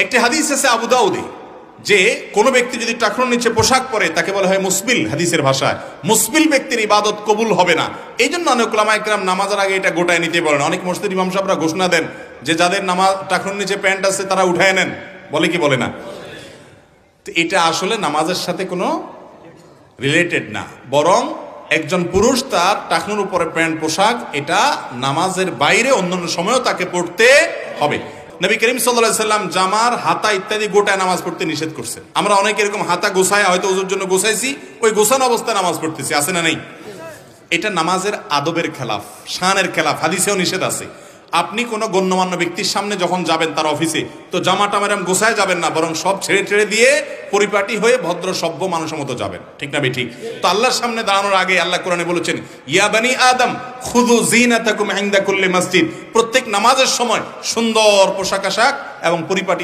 একটি হাদিস আছে আবু দাউদে, যে কোনো ব্যক্তি যদি টাকনুর নিচে পোশাক পরে তাকে বলা হয় মুসবিল। হাদিসের ভাষায় মুসবিল ব্যক্তির ইবাদত কবুল হবে না। এই জন্য অনেক উলামা ইকরাম নামাজের আগে এটা গোটায় নিতে বলেন। অনেক মসজিদ ইমাম সাহেবরা ঘোষণা দেন যে যাদের নামাজ টাকনুর নিচে প্যান্ট আছে তারা উঠায় নেন, বলে কি বলে না? তো এটা আসলে নামাজের সাথে কোনো রিলেটেড না, বরং একজন পুরুষ তার টাকনুর উপরে প্যান্ট পোশাক এটা নামাজের বাইরে অন্যান্য সময়ও তাকে পড়তে হবে। নবী করিম সাল্লাল্লাহু আলাইহি সাল্লাম জামার হাতা ইত্যাদি গোটায় নামাজ পড়তে নিষেধ করছেন। আমরা অনেকে এরকম হাতা গোছায়, হয়তো ওজুর জন্য গোছাইছি, ওই গোছানো অবস্থায় নামাজ পড়তেছি, আছে না নেই? এটা নামাজের আদবের খেলাফ, শানের খেলাফ, হাদিসেও নিষেধ আছে। আপনি কোনো গণ্যমান্য ব্যক্তির সামনে যখন যাবেন তার অফিসে, তো জামাটা মেরাম গোছায় যাবেন না, বরং সব ছেড়ে ছেড়ে দিয়ে পরিপাটি হয়ে ভদ্র সভ্য মানুষের মতো যাবেন, ঠিক না ঠিক? তো আল্লাহর সামনে দাঁড়ানোর আগে আল্লাহ কোরআনে বলেছেন, ইয়া বানি আদম খুযু যিনাতাকুম ইনদা কুল্লি মসজিদ। প্রত্যেক নামাজের সময় সুন্দর পোশাক আশাক এবং পরিপাটি